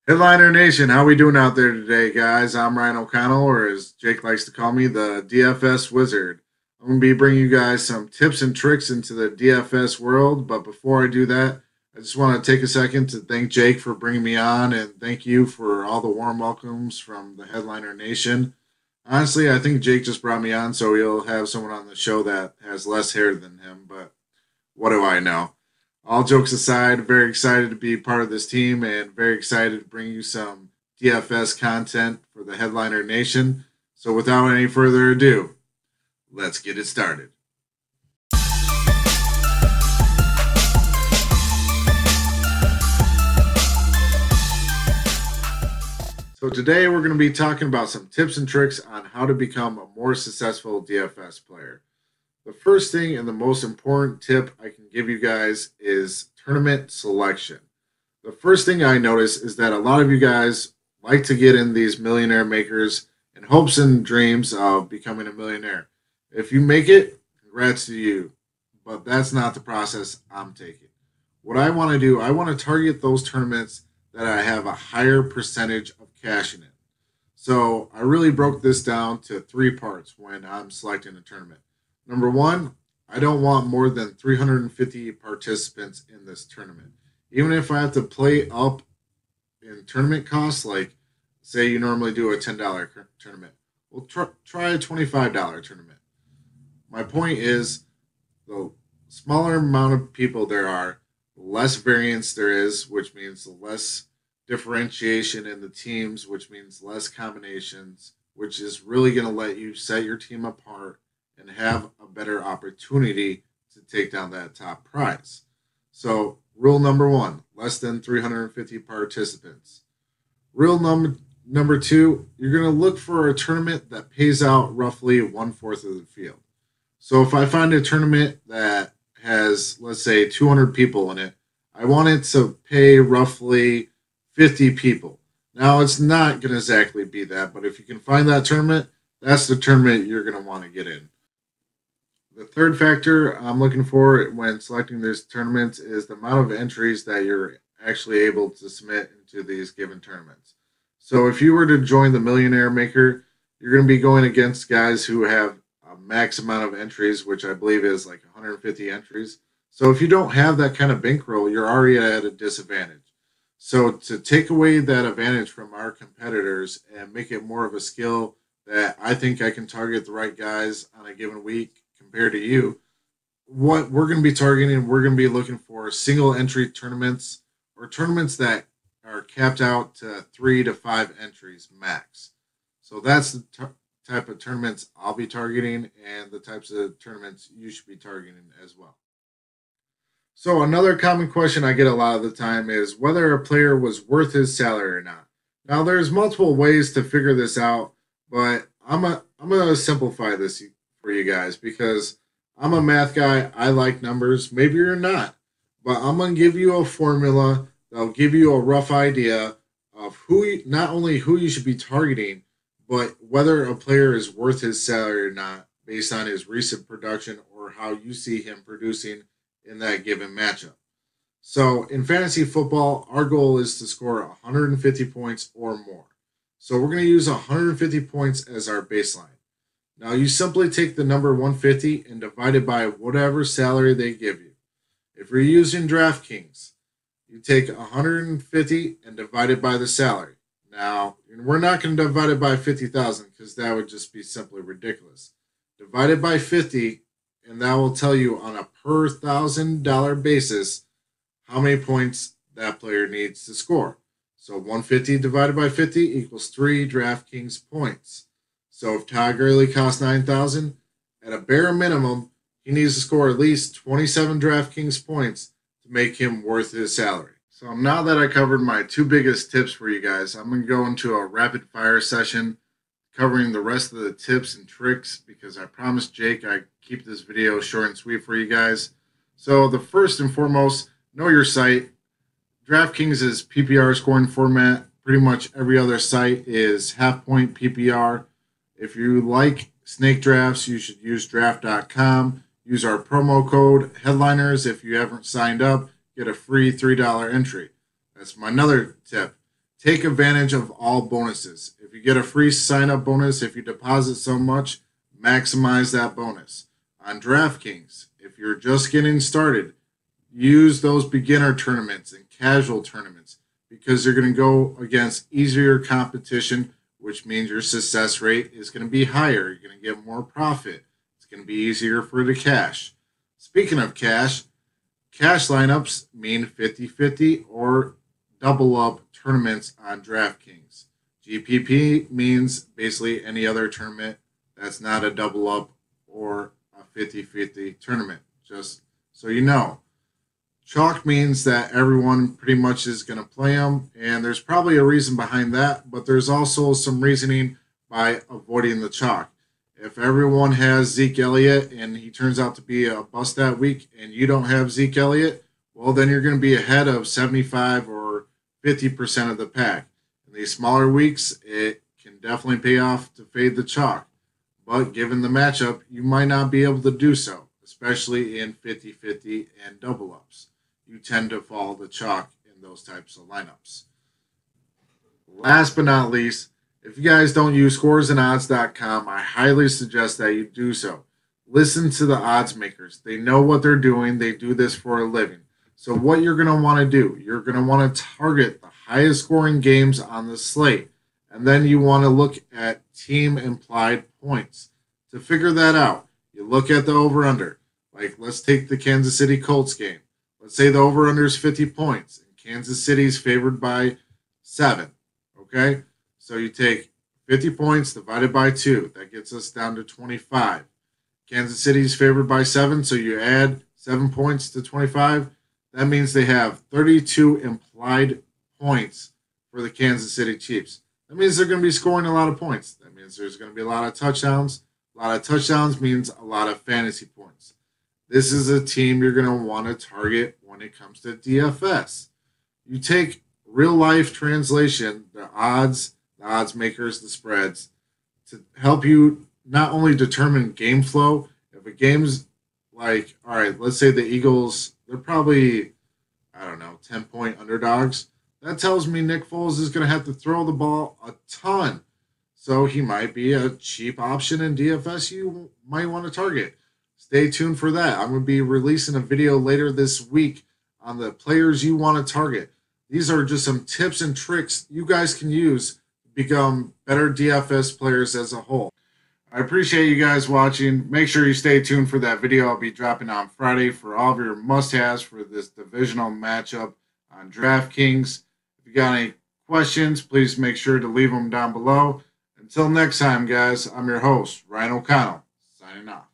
Headliner Nation, how we doing out there today, guys? I'm Ryan O'Connell, or as Jake likes to call me, the DFS Wizard. I'm going to be bringing you guys some tips and tricks into the DFS world, but before I do that, I just want to take a second to thank Jake for bringing me on, and thank you for all the warm welcomes from the Headliner Nation. Honestly, I think Jake just brought me on so he'll have someone on the show that has less hair than him, but what do I know? All jokes aside, very excited to be part of this team and very excited to bring you some DFS content for the Headliner Nation. So, without any further ado, let's get it started. So, today we're going to be talking about some tips and tricks on how to become a more successful DFS player. The first thing and the most important tip I can give you guys is tournament selection. The first thing I notice is that a lot of you guys like to get in these millionaire makers in hopes and dreams of becoming a millionaire. If you make it, congrats to you, but that's not the process I'm taking. What I want to do, I want to target those tournaments that I have a higher percentage of cashing in. So I really broke this down to three parts when I'm selecting a tournament. Number one, I don't want more than 350 participants in this tournament. Even if I have to play up in tournament costs, like say you normally do a $10 tournament, we'll try a $25 tournament. My point is, the smaller amount of people there are, the less variance there is, which means the less differentiation in the teams, which means less combinations, which is really going to let you set your team apart and have a better opportunity to take down that top prize. So, rule number one, less than 350 participants. Rule number two, you're going to look for a tournament that pays out roughly 1/4 of the field. So, if I find a tournament that has, let's say, 200 people in it, I want it to pay roughly 50 people. Now, it's not going to exactly be that, but if you can find that tournament, that's the tournament you're going to want to get in. The third factor I'm looking for when selecting these tournaments is the amount of entries that you're actually able to submit into these given tournaments. So if you were to join the Millionaire Maker, you're going to be going against guys who have a max amount of entries, which I believe is like 150 entries. So if you don't have that kind of bankroll, you're already at a disadvantage. So to take away that advantage from our competitors and make it more of a skill that I think I can target the right guys on a given week compared to you, what we're going to be targeting, we're going to be looking for single entry tournaments or tournaments that are capped out to 3 to 5 entries max. So that's the type of tournaments I'll be targeting and the types of tournaments you should be targeting as well. So another common question I get a lot of the time is whether a player was worth his salary or not. Now there's multiple ways to figure this out, but I'm going to simplify this for you guys because I'm a math guy. I like numbers. Maybe you're not, but I'm going to give you a formula that'll give you a rough idea of not only who you should be targeting, but whether a player is worth his salary or not based on his recent production or how you see him producing in that given matchup. So in fantasy football, our goal is to score 150 points or more. So we're going to use 150 points as our baseline. Now you simply take the number 150 and divide it by whatever salary they give you. If you're using DraftKings, you take 150 and divide it by the salary. Now, we're not going to divide it by 50,000 because that would just be simply ridiculous. Divide it by 50 and that will tell you on a per $1,000 basis how many points that player needs to score. So 150 divided by 50 equals 3 DraftKings points. So if Todd Gurley costs 9,000, at a bare minimum, he needs to score at least 27 DraftKings points to make him worth his salary. So now that I covered my two biggest tips for you guys, I'm going to go into a rapid fire session covering the rest of the tips and tricks because I promised Jake I'd keep this video short and sweet for you guys. So the first and foremost, know your site. DraftKings' PPR scoring format. Pretty much every other site is half-point PPR. If you like snake drafts, you should use draft.com. Use our promo code Headliners if you haven't signed up. Get a free $3 entry. That's my another tip. take advantage of all bonuses. If you get a free sign-up bonus, if you deposit so much, maximize that bonus. On DraftKings, if you're just getting started, use those beginner tournaments and casual tournaments because you're going to go against easier competition, which means your success rate is going to be higher. You're going to get more profit. It's going to be easier for the cash. Speaking of cash lineups mean 50-50 or double up tournaments on DraftKings. GPP means basically any other tournament that's not a double up or a 50-50 tournament, just so you know. Chalk means that everyone pretty much is going to play them, and there's probably a reason behind that, but there's also some reasoning by avoiding the chalk. If everyone has Zeke Elliott and he turns out to be a bust that week and you don't have Zeke Elliott, well, then you're going to be ahead of 75 or 50% of the pack. In these smaller weeks, it can definitely pay off to fade the chalk, but given the matchup, you might not be able to do so, especially in 50-50 and double ups. You tend to follow the chalk in those types of lineups. Last but not least, if you guys don't use scoresandodds.com, I highly suggest that you do so. Listen to the odds makers. They know what they're doing. They do this for a living. So what you're going to want to do, you're going to want to target the highest scoring games on the slate. And then you want to look at team implied points. To figure that out, you look at the over-under. Like, let's take the Kansas City Colts game. Let's say the over-under is 50 points, and Kansas City is favored by 7, okay? So you take 50 points divided by 2. That gets us down to 25. Kansas City is favored by 7, so you add 7 points to 25. That means they have 32 implied points for the Kansas City Chiefs. That means they're going to be scoring a lot of points. That means there's going to be a lot of touchdowns. A lot of touchdowns means a lot of fantasy points. This is a team you're going to want to target when it comes to DFS. You take real-life translation, the odds makers, the spreads, to help you not only determine game flow. If a game's like, all right, let's say the Eagles, they're probably, 10-point underdogs. That tells me Nick Foles is going to have to throw the ball a ton. So he might be a cheap option in DFS you might want to target. Stay tuned for that. I'm going to be releasing a video later this week on the players you want to target. These are just some tips and tricks you guys can use to become better DFS players as a whole. I appreciate you guys watching. Make sure you stay tuned for that video I'll be dropping on Friday for all of your must-haves for this divisional matchup on DraftKings. If you got any questions, please make sure to leave them down below. Until next time, guys, I'm your host, Ryan O'Connell, signing off.